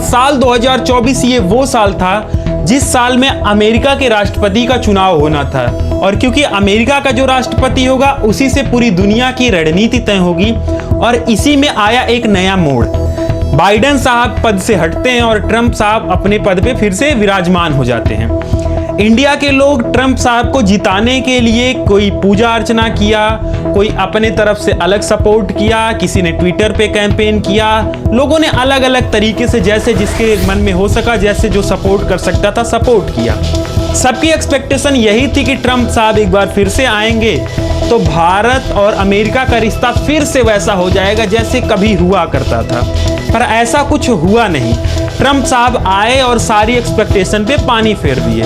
साल 2024 ये वो साल था जिस साल में अमेरिका के राष्ट्रपति का चुनाव होना था, और क्योंकि अमेरिका का जो राष्ट्रपति होगा उसी से पूरी दुनिया की रणनीति तय होगी। और इसी में आया एक नया मोड़। बाइडेन साहब पद से हटते हैं और ट्रंप साहब अपने पद पे फिर से विराजमान हो जाते हैं। इंडिया के लोग ट्रंप साहब को जिताने के लिए कोई पूजा अर्चना किया, कोई अपने तरफ से अलग सपोर्ट किया, किसी ने ट्विटर पे कैंपेन किया। लोगों ने अलग अलग तरीके से जैसे जिसके मन में हो सका, जैसे जो सपोर्ट कर सकता था सपोर्ट किया। सबकी एक्सपेक्टेशन यही थी कि ट्रंप साहब एक बार फिर से आएंगे तो भारत और अमेरिका का रिश्ता फिर से वैसा हो जाएगा जैसे कभी हुआ करता था। पर ऐसा कुछ हुआ नहीं। ट्रंप साहब आए और सारी एक्सपेक्टेशन पे पानी फेर दिए।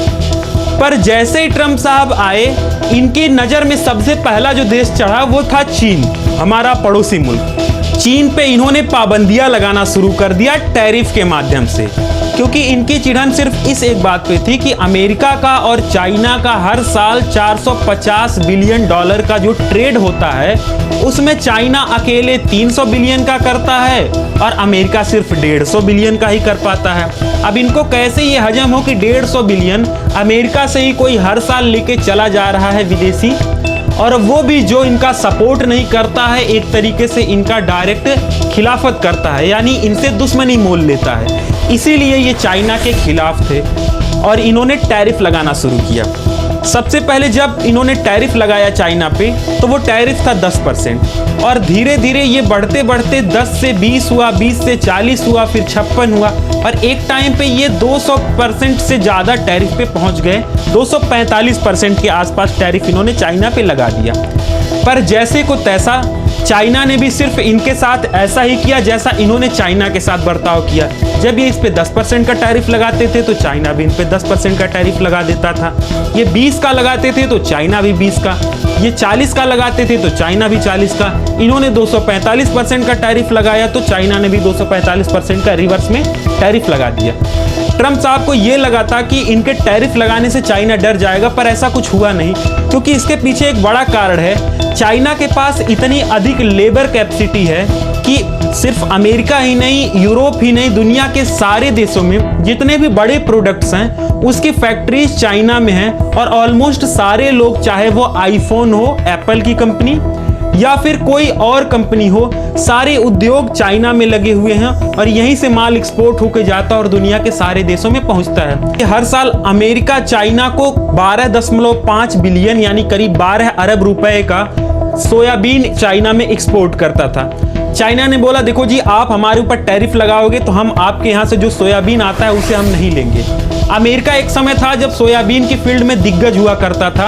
पर जैसे ही ट्रंप साहब आए, इनकी नजर में सबसे पहला जो देश चढ़ा वो था चीन, हमारा पड़ोसी मुल्क। चीन पे इन्होंने पाबंदियां लगाना शुरू कर दिया टैरिफ के माध्यम से, क्योंकि इनकी चिढ़न सिर्फ इस एक बात पे थी कि अमेरिका का और चाइना का हर साल 450 बिलियन डॉलर का जो ट्रेड होता है उसमें चाइना अकेले 300 बिलियन का करता है और अमेरिका सिर्फ 150 बिलियन का ही कर पाता है। अब इनको कैसे ये हजम हो कि 150 बिलियन अमेरिका से ही कोई हर साल लेके चला जा रहा है विदेशी, और वो भी जो इनका सपोर्ट नहीं करता है, एक तरीके से इनका डायरेक्ट खिलाफत करता है, यानी इनसे दुश्मनी मोल लेता है। इसीलिए ये चाइना के खिलाफ थे और इन्होंने टैरिफ लगाना शुरू किया। सबसे पहले जब इन्होंने टैरिफ लगाया चाइना पे तो वो टैरिफ था 10%, और धीरे धीरे ये बढ़ते बढ़ते 10 से 20 हुआ, 20 से 40 हुआ, फिर 56 हुआ, और एक टाइम पे ये 200% से ज़्यादा टैरिफ पे पहुंच गए। 245% के आसपास टैरिफ इन्होंने चाइना पे लगा दिया। पर जैसे को तैसा चाइना ने भी सिर्फ इनके साथ ऐसा ही किया जैसा इन्होंने चाइना के साथ बर्ताव किया। जब ये इस पे 10% का टैरिफ लगाते थे तो चाइना भी इन पे 10% का टैरिफ लगा देता था। ये 20 का लगाते थे तो चाइना भी 20 का, ये 40 का लगाते थे तो चाइना भी 40 का। इन्होंने 245% का टैरिफ लगाया तो चाइना ने भी 245% का रिवर्स में टैरिफ लगा दिया। ट्रंप साहब को ये लगा था कि इनके टैरिफ लगाने से चाइना डर जाएगा, पर ऐसा कुछ हुआ नहीं, क्योंकि इसके पीछे एक बड़ा कारण है। चाइना के पास इतनी अधिक लेबर कैपेसिटी है कि सिर्फ अमेरिका ही नहीं, यूरोप ही नहीं, दुनिया के सारे देशों में जितने भी बड़े प्रोडक्ट्स हैं उसकी फैक्ट्रीज चाइना में हैं। और ऑलमोस्ट सारे लोग, चाहे वो आईफोन हो एप्पल की कंपनी या फिर कोई और कंपनी हो, सारे उद्योग चाइना में लगे हुए हैं और यहीं से माल एक्सपोर्ट होकर जाता है और दुनिया के सारे देशों में पहुंचता है। हर साल अमेरिका चाइना को 12.5 बिलियन यानी करीब 12 अरब रुपए का सोयाबीन चाइना में एक्सपोर्ट करता था। चाइना ने बोला देखो जी, आप हमारे ऊपर टैरिफ लगाओगे तो हम आपके यहाँ से जो सोयाबीन आता है उसे हम नहीं लेंगे। अमेरिका एक समय था जब सोयाबीन की फील्ड में दिग्गज हुआ करता था।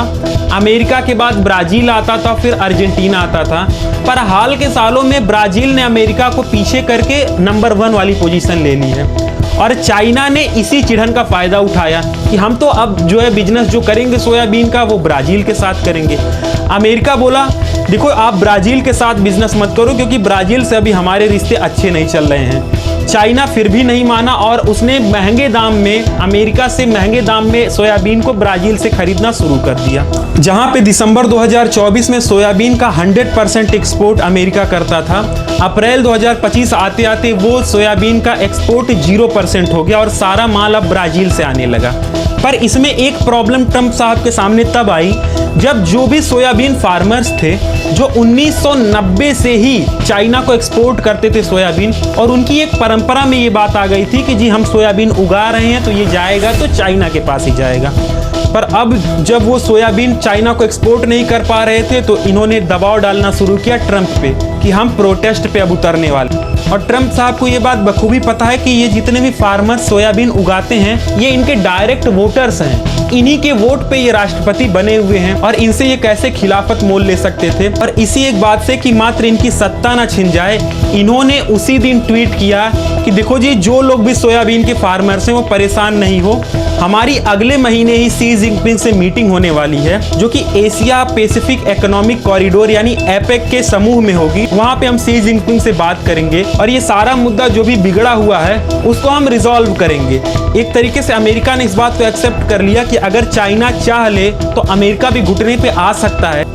अमेरिका के बाद ब्राजील आता था, फिर अर्जेंटीना आता था, पर हाल के सालों में ब्राजील ने अमेरिका को पीछे करके नंबर 1 वाली पोजीशन ले ली है। और चाइना ने इसी चिढ़न का फायदा उठाया कि हम तो अब जो है बिजनेस जो करेंगे सोयाबीन का वो ब्राजील के साथ करेंगे। अमेरिका बोला देखो आप ब्राजील के साथ बिजनेस मत करो, क्योंकि ब्राजील से अभी हमारे रिश्ते अच्छे नहीं चल रहे हैं। चाइना फिर भी नहीं माना और उसने महंगे दाम में, अमेरिका से महंगे दाम में सोयाबीन को ब्राजील से खरीदना शुरू कर दिया। जहां पे दिसंबर 2024 में सोयाबीन का 100% एक्सपोर्ट अमेरिका करता था, अप्रैल 2025 आते आते वो सोयाबीन का एक्सपोर्ट 0% हो गया और सारा माल अब ब्राजील से आने लगा। पर इसमें एक प्रॉब्लम ट्रंप साहब के सामने तब आई जब जो भी सोयाबीन फार्मर्स थे जो 1990 से ही चाइना को एक्सपोर्ट करते थे सोयाबीन, और उनकी एक परंपरा में ये बात आ गई थी कि जी हम सोयाबीन उगा रहे हैं तो ये जाएगा तो चाइना के पास ही जाएगा। पर अब जब वो सोयाबीन चाइना को एक्सपोर्ट नहीं कर पा रहे थे तो इन्होंने दबाव डालना शुरू किया ट्रंप पे कि हम प्रोटेस्ट पे अब उतरने वाले। और ट्रंप साहब को ये बात बखूबी पता है कि ये जितने भी फार्मर्स सोयाबीन उगाते हैं ये इनके डायरेक्ट वोटर्स हैं, इन्हीं के वोट पे ये राष्ट्रपति बने हुए हैं और इनसे ये कैसे खिलाफत मोल ले सकते थे। और इसी एक बात से कि मात्र इनकी सत्ता ना छिन जाए, इन्होंने उसी दिन ट्वीट किया कि देखो जी, जो लोग भी सोयाबीन के फार्मर्स हैं वो परेशान नहीं हो, हमारी अगले महीने ही शी जिनपिंग से मीटिंग होने वाली है जो कि एशिया पैसिफिक इकोनॉमिक कॉरिडोर यानी एपेक के समूह में होगी। वहां पे हम शी जिनपिंग से बात करेंगे और ये सारा मुद्दा जो भी बिगड़ा हुआ है उसको हम रिजॉल्व करेंगे। एक तरीके से अमेरिका ने इस बात को एक्सेप्ट कर लिया कि अगर चाइना चाह ले तो अमेरिका भी घुटने पे आ सकता है।